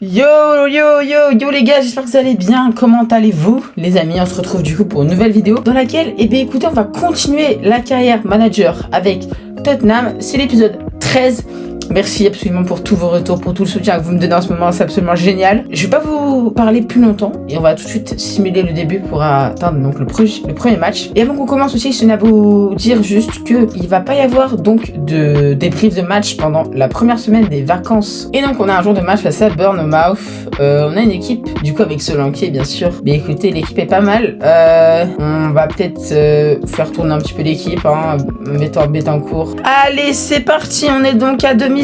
Yo les gars, j'espère que vous allez bien. Comment allez-vous les amis? On se retrouve du coup pour une nouvelle vidéo dans laquelle, écoutez, on va continuer la carrière manager avec Tottenham. C'est l'épisode 13. Merci absolument pour tous vos retours, pour tout le soutien que vous me donnez en ce moment, c'est absolument génial. Je vais pas vous parler plus longtemps et on va tout de suite simuler le début pour atteindre donc le premier match. Et avant qu'on commence aussi, je tenais à vous dire juste que il va pas y avoir donc de débrief de match pendant la première semaine des vacances. Et donc on a un jour de match face à Bournemouth. On a une équipe du coup avec Solanke bien sûr. Mais écoutez, l'équipe est pas mal. On va peut-être faire tourner un petit peu l'équipe, hein, mettant Betancourt. Allez, c'est parti, on est donc à domicile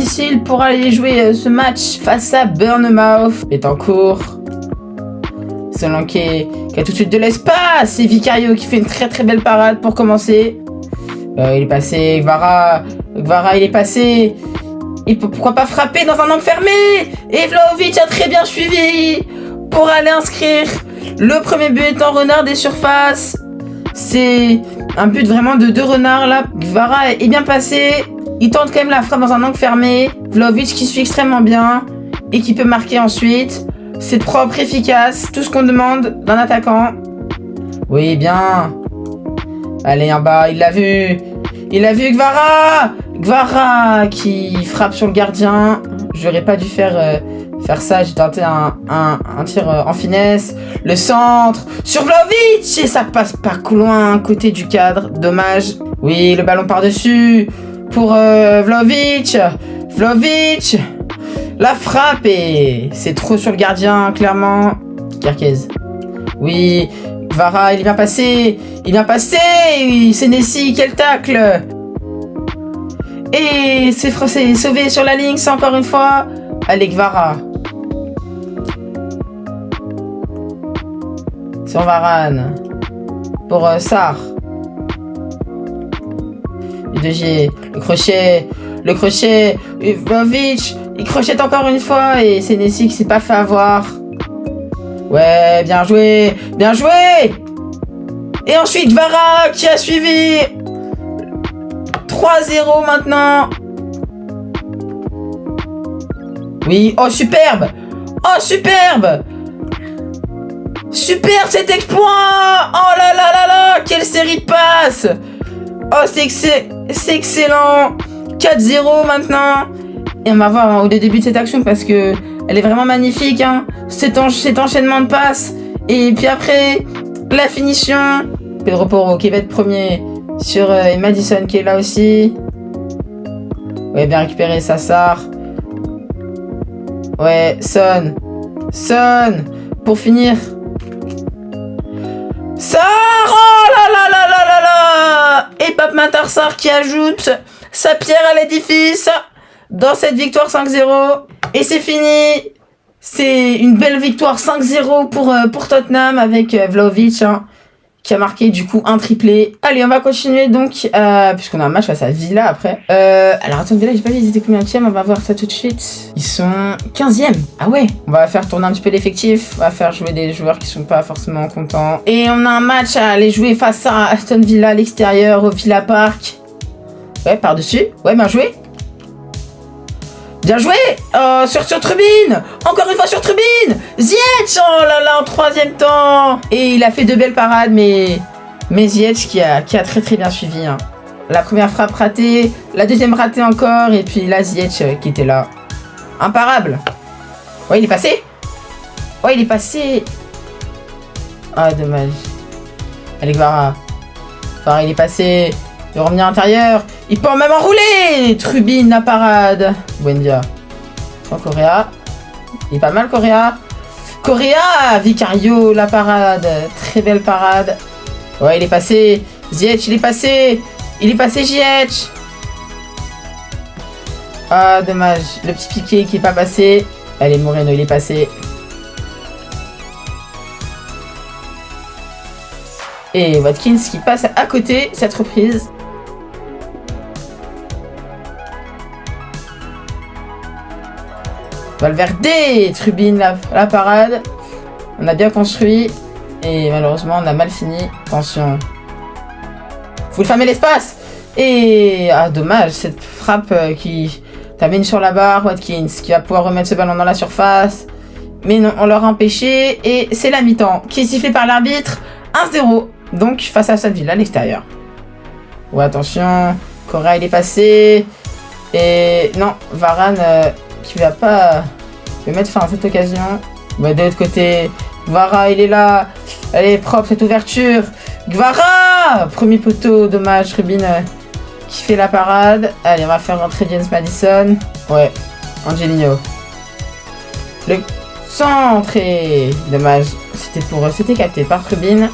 pour aller jouer ce match face à Bournemouth. Betancourt, Solanke qui a tout de suite de l'espace et Vicario qui fait une très belle parade pour commencer. Il est passé, Gvara il est passé. Et pourquoi pas frapper dans un angle fermé? Et Vlahovic a très bien suivi pour aller inscrire le premier but en renard des surfaces. C'est un but vraiment de deux renards là. Gvara est bien passé. Il tente quand même la frappe dans un angle fermé. Vlahovic qui suit extrêmement bien et qui peut marquer ensuite. C'est propre, efficace, tout ce qu'on demande d'un attaquant. Oui, bien. Allez, en bas, il l'a vu. Il a vu Gvara. Gvara qui frappe sur le gardien. J'aurais pas dû faire ça. J'ai tenté un tir en finesse. Le centre sur Vlahovic. Et ça passe pas loin, côté du cadre. Dommage. Oui, le ballon par-dessus. Pour Vlahovic. La frappe et c'est trop sur le gardien, clairement. Kerkez. Oui, Gvara, il est bien passé. C'est Nessi, quel tacle. Et c'est sauvé sur la ligne, c'est encore une fois. Allez, Gvara. Sur Varane. Pour Sarr. Le crochet, Vlahovic, il crochette encore une fois et c'est Nessi qui s'est pas fait avoir. Ouais, bien joué. Et ensuite Gvara qui a suivi. 3-0 maintenant. Oui, oh superbe. Super cet exploit. Oh là, quelle série de passes. Oh, c'est excellent. 4-0 maintenant. Et on va voir hein, au début de cette action parce que elle est vraiment magnifique. Hein, cet enchaînement de passes. Et puis après, la finition. Pedro Porro qui va être premier sur Madison qui est là aussi. Ouais, bien récupéré, Sarr. Ouais, Son. Pour finir. Sarr. Oh là. Et Pape Matar Sarr qui ajoute sa pierre à l'édifice dans cette victoire 5-0. Et c'est fini. C'est une belle victoire 5-0 pour Tottenham avec Vlahovic hein, qui a marqué du coup un triplé. Allez, on va continuer donc puisqu'on a un match face à Villa après. Alors attends, Villa, j'ai pas vu ils étaient combien de, on va voir ça tout de suite. Ils sont 15e. Ah ouais. On va faire tourner un petit peu l'effectif. On va faire jouer des joueurs qui sont pas forcément contents. Et on a un match à aller jouer face à Aston Villa à l'extérieur au Villa Park. Ouais, par-dessus. Ouais, bien joué. Sur Trubin. Encore une fois sur Trubin. Ziyech, oh là, en troisième temps. Et il a fait de belles parades, mais Ziyech qui a très bien suivi. Hein. La première frappe ratée, la deuxième ratée encore, et puis là Ziyech qui était là. Imparable. Ouais, il est passé. Ah, dommage. Allez, Gvara, il est passé. Il revient à l'intérieur. Il peut même enrouler. Trubin, la parade. Buendia. Oh, Correa. Il est pas mal, Correa. Vicario, la parade. Très belle parade. Ouais, il est passé. Ziyech, il est passé. Ziyech. Ah, dommage. Le petit piqué qui est pas passé. Allez, Moreno, il est passé. Et Watkins qui passe à côté cette reprise. Valverde, Trubin, la parade. On a bien construit. Et malheureusement, on a mal fini. Attention. Faut fermer l'espace. Et dommage, cette frappe qui t'amène sur la barre. Watkins qui va pouvoir remettre ce ballon dans la surface. Mais non, on leur a empêché et c'est la mi-temps qui est sifflée par l'arbitre. 1-0. Donc face à Aston Villa à l'extérieur. Ouais, attention. Correa il est passé. Et non, Varane qui va pas mettre fin à cette occasion. Ouais, de l'autre côté, Gvara il est là. Elle est propre cette ouverture. Gvara! Premier poteau, dommage. Rubin qui fait la parade. Allez, on va faire rentrer James Maddison. Ouais, Angelino. Le centre et dommage. C'était capté par Rubin.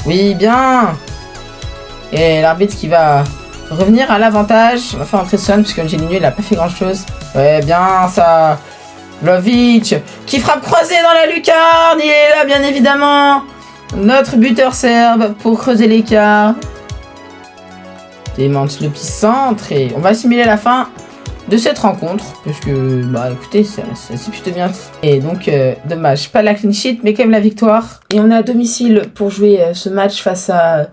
Oui, bien. Et l'arbitre qui va revenir à l'avantage. On va faire entrer Son parce qu'Angelino il a pas fait grand chose. Ouais, bien ça. Vlahovic qui frappe croisée dans la lucarne. Il est là, bien évidemment. Notre buteur serbe pour creuser l'écart. Démente le petit centre. Et on va simuler la fin de cette rencontre. Parce que, bah écoutez, c'est plutôt bien. Et donc, dommage, pas la clean sheet, mais quand même la victoire. Et on est à domicile pour jouer ce match face à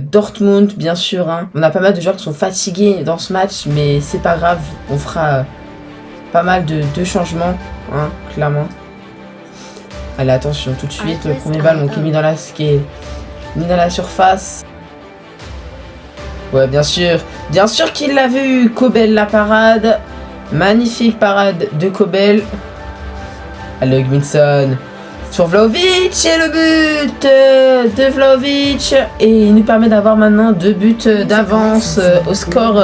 Dortmund, bien sûr. Hein. On a pas mal de joueurs qui sont fatigués dans ce match, mais c'est pas grave. On fera pas mal de changements, hein, clairement. Allez, attention, tout de suite, le premier ballon qui est mis dans la surface. Ouais, bien sûr qu'il l'a vu, Kobel la parade. Magnifique parade de Kobel. Allez, Gminson sur Vlahovic et le but de Vlahovic. Et il nous permet d'avoir maintenant 2 buts d'avance au score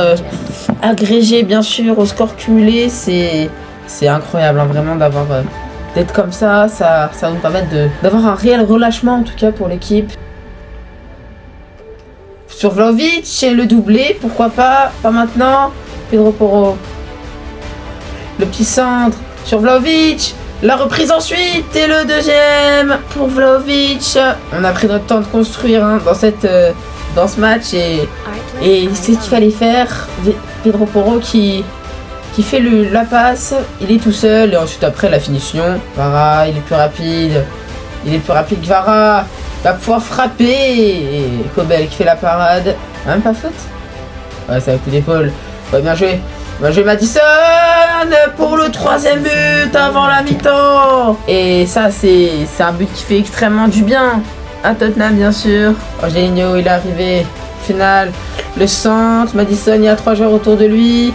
agrégé, bien sûr, au score cumulé. C'est incroyable, hein, vraiment, d'être comme ça. Ça va nous permettre d'avoir un réel relâchement, en tout cas, pour l'équipe. Sur Vlahovic et le doublé, pourquoi pas maintenant. Pedro Porro. Le petit centre sur Vlahovic. La reprise ensuite et le deuxième pour Vlahovic. On a pris notre temps de construire, hein, dans ce match et c'est ce qu'il fallait faire. Pedro Porro qui fait la passe, il est tout seul et ensuite après la finition. Gvara, il est plus rapide. Que Gvara va pouvoir frapper et Kobel qui fait la parade. Même pas faute. Ouais, c'est un coup d'épaule. Ouais, bien joué. Maddison pour le 3e but avant la mi-temps. Et ça, c'est un but qui fait extrêmement du bien à Tottenham, bien sûr. Angelino, il est arrivé. Finale, le centre. Maddison, il y a 3 joueurs autour de lui.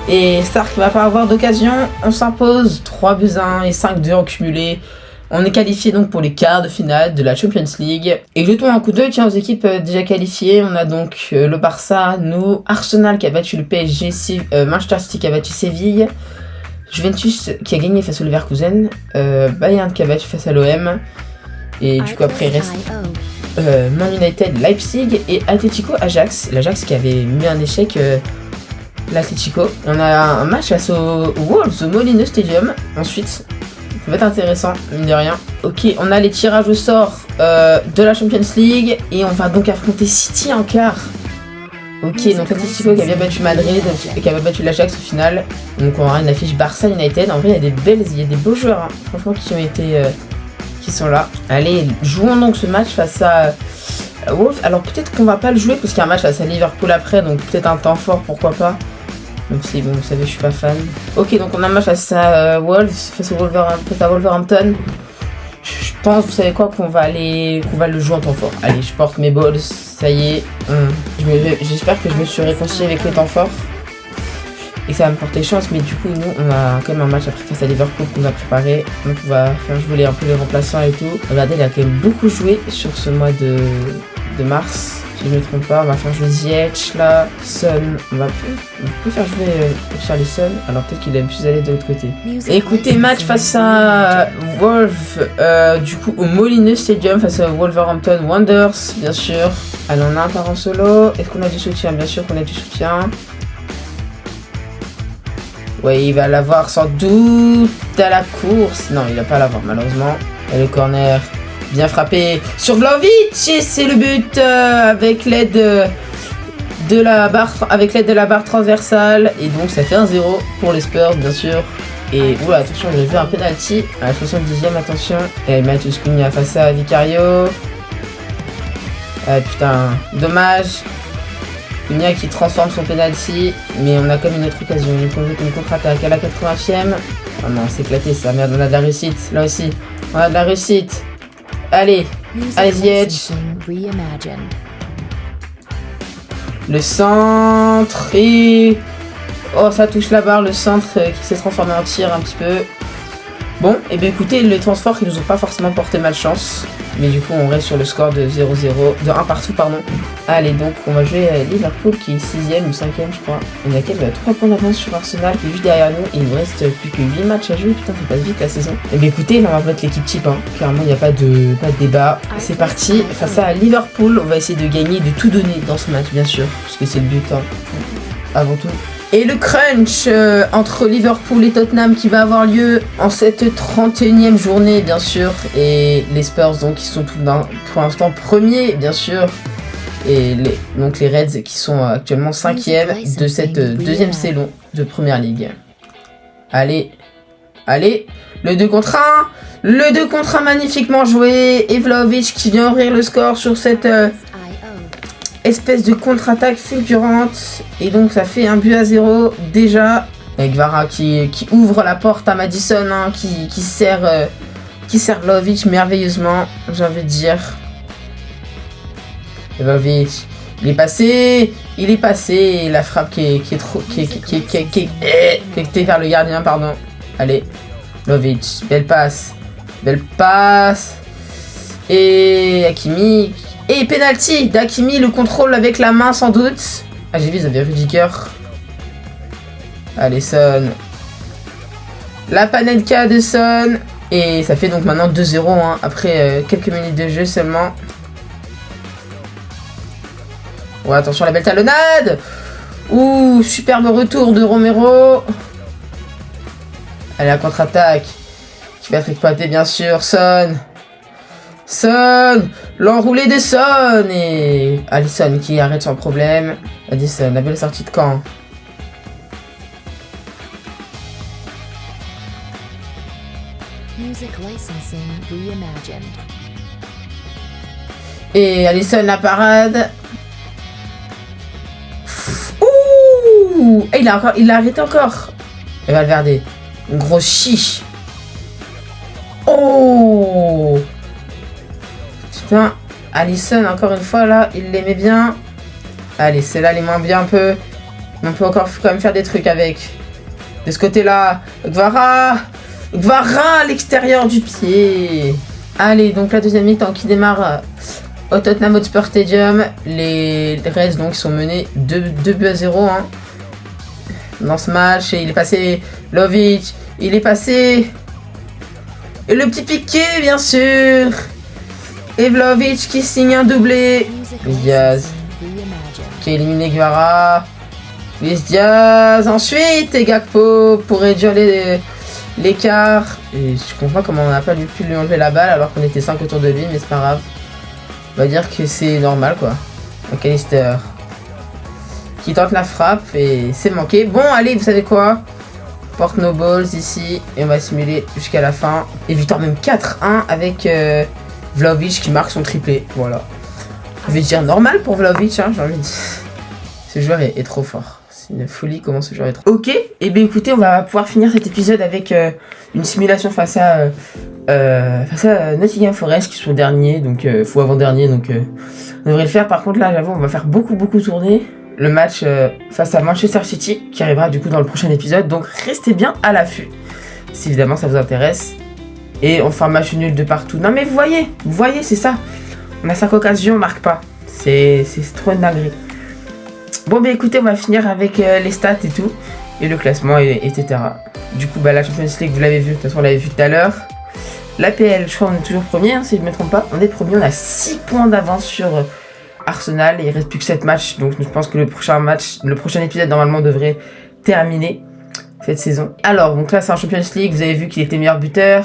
Et Stark va pas avoir d'occasion. On s'impose 3-1 et 5-2 en cumulé. On est qualifié donc pour les quarts de finale de la Champions League. Et jetons un coup d'œil aux équipes déjà qualifiées. On a donc le Barça, nous, Arsenal qui a battu le PSG, Manchester City qui a battu Séville, Juventus qui a gagné face au Leverkusen, Bayern qui a battu face à l'OM. Et du coup après il reste Man United, Leipzig et Atlético Ajax. L'Ajax qui avait mis un échec l'Atlético. On a un match face aux Wolves au Molineux Stadium. Ensuite, ça va être intéressant, mine de rien. Ok, on a les tirages au sort de la Champions League et on va donc affronter City en quart. Ok, donc Atlético qui a bien battu Madrid et qui a battu l'Ajax au final. Donc on aura une affiche Barça United. En vrai, il y a des beaux joueurs, hein, franchement, qui sont là. Allez, jouons donc ce match face à Wolves. Alors peut-être qu'on va pas le jouer parce qu'il y a un match face à Liverpool après, donc peut-être un temps fort, pourquoi pas. Même si, bon, vous savez, je suis pas fan. Ok, donc on a un match face à Wolves, face à Wolverhampton. Je pense, vous savez quoi, qu'on va le jouer en temps fort. Allez, je porte mes balls, ça y est. J'espère que je me suis réconcilié avec les temps forts. Et que ça va me porter chance, mais du coup, nous, on a quand même un match après face à Liverpool qu'on a préparé. Donc on va faire jouer un peu les remplaçants et tout. Regardez, il a quand même beaucoup joué sur ce mois de mars. Si je ne me trompe pas, on va faire jouer Ziyech là, Son, on peut faire jouer Richarlison, alors peut-être qu'il aime plus aller de l'autre côté. Et écoutez, match face à Wolves, du coup au Molineux Stadium face à Wolverhampton Wanderers, bien sûr. Alors on a un parent solo, est-ce qu'on a du soutien? Bien sûr qu'on a du soutien. Ouais, il va l'avoir sans doute à la course. Non, il va pas l'avoir malheureusement. Et le corner... bien frappé sur Vlahovic et c'est le but avec l'aide de la barre transversale et donc ça fait 1-0 pour les Spurs bien sûr. Et oula, attention, j'ai vu un penalty à la 70e, attention. Et Matheus Cunha face à Vicario. Ah putain, dommage. Cunha qui transforme son penalty, mais on a comme une autre occasion. Une contre-attaque à la 80e. Oh non, c'est éclaté ça. Merde, on a de la réussite. Là aussi, on a de la réussite. Allez, allez, Edge. Le centre et... Oh, ça touche la barre, le centre qui s'est transformé en tir un petit peu. Bon, et bien écoutez, les transports qui nous ont pas forcément porté malchance. Mais du coup, on reste sur le score de 0-0, de 1 partout, pardon. Allez, donc, on va jouer Liverpool qui est 6ème ou 5ème, je crois. On a 3 points d'avance sur Arsenal qui est juste derrière nous. Il nous reste plus que 8 matchs à jouer. Putain, ça passe vite la saison. Et bien écoutez, là, on va mettre l'équipe type. Hein. Clairement, il n'y a pas de débat. C'est parti. Face à Liverpool, on va essayer de gagner, de tout donner dans ce match, bien sûr. Parce que c'est le but, hein. Avant tout. Et le crunch entre Liverpool et Tottenham qui va avoir lieu en cette 31e journée, bien sûr. Et les Spurs, donc, qui sont pour l'instant premiers, bien sûr. Et donc les Reds qui sont actuellement 5e de cette deuxième saison de Première Ligue. Allez, allez, le 2 contre 1. Le 2 contre 1 magnifiquement joué. Et Vlahovic qui vient ouvrir le score sur cette... espèce de contre-attaque fulgurante. Et donc ça fait 1-0 déjà. Avec Vara qui ouvre la porte à Madison, hein, qui sert Vlahovic merveilleusement, j'ai envie de dire. Vlahovic, il est passé. La frappe qui est vers le gardien, pardon. Allez, Vlahovic, belle passe. Et Hakimi. Et penalty d'Hakimi, le contrôle avec la main sans doute. Ah, j'ai vu, ils avaient Rudiger. Allez, Son. La panenka de Son. Et ça fait donc maintenant 2-0 hein, après quelques minutes de jeu seulement. Ouais, attention, la belle talonnade. Ouh, superbe retour de Romero. Allez, la contre-attaque. Qui va être exploitée, bien sûr. Son, l'enroulé de Son et Alisson qui arrête sans problème. Alisson, la belle sortie de camp. Et Alisson la parade. Ouh, et il l'a arrêté encore. Et Valverde, une grosse chiche. Oh. Putain, Alisson, encore une fois, là, il l'aimait bien. Allez, celle-là, elle est moins bien un peu. Mais on peut encore quand même faire des trucs avec. De ce côté-là, Gvara à l'extérieur du pied. Allez, donc la deuxième mi-temps qui démarre au Tottenham Hotspur Stadium. Les Reds, donc, sont menés 2-0 hein, dans ce match. Et il est passé, Vlahovic, il est passé. Et le petit piqué, bien sûr. Et Vlahovic qui signe un doublé. Luis Diaz qui a éliminé Gvara. Luis Diaz ensuite. Et Gakpo pour réduire l'écart. Et je comprends comment on n'a pas pu lui enlever la balle alors qu'on était 5 autour de lui. Mais c'est pas grave. On va dire que c'est normal quoi. McAllister qui tente la frappe. Et c'est manqué. Bon allez, vous savez quoi, porte nos balls ici. Et on va simuler jusqu'à la fin. Et victoire même 4-1 avec... Vlahovic qui marque son triplé, voilà. Je vais dire normal pour Vlahovic, hein, j'ai envie de dire. Ce joueur est trop fort. C'est une folie comment ce joueur est trop... Ok, et bien écoutez, on va pouvoir finir cet épisode avec une simulation face à Nottingham Forest qui sont derniers, donc ou avant-dernier, donc on devrait le faire. Par contre là, j'avoue, on va faire beaucoup tourner le match face à Manchester City qui arrivera du coup dans le prochain épisode, donc restez bien à l'affût si évidemment ça vous intéresse. Et on fait un match nul de partout. Non mais vous voyez, c'est ça. On a 5 occasions, on marque pas. C'est trop une dinguerie. Bon bah écoutez, on va finir avec les stats et tout. Et le classement, etc. Du coup, bah la Champions League, vous l'avez vu. De toute façon, on l'avait vu tout à l'heure. L'APL, je crois qu'on est toujours premier, hein, si je ne me trompe pas. On est premier, on a 6 points d'avance sur Arsenal. Et il reste plus que 7 matchs. Donc je pense que le prochain épisode, normalement, devrait terminer cette saison. Alors, donc là, c'est en Champions League. Vous avez vu qu'il était meilleur buteur.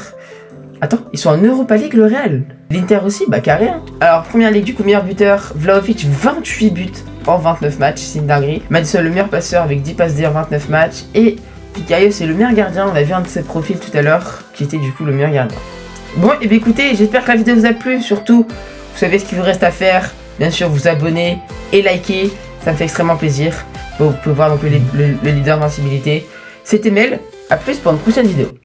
Attends, ils sont en Europa League, le Real. L'Inter aussi, bah carré. Hein. Alors, première ligue, du coup, meilleur buteur. Vlahovic, 28 buts en 29 matchs. C'est une dinguerie. Madison, le meilleur passeur avec 10 passes D en 29 matchs. Et Picayo, c'est le meilleur gardien. On a vu un de ses profils tout à l'heure, qui était du coup le meilleur gardien. Bon, et bien écoutez, j'espère que la vidéo vous a plu. Surtout, vous savez ce qu'il vous reste à faire. Bien sûr, vous abonner et liker. Ça me fait extrêmement plaisir. Vous pouvez voir donc le leader d'invincibilité. C'était Mel. A plus pour une prochaine vidéo.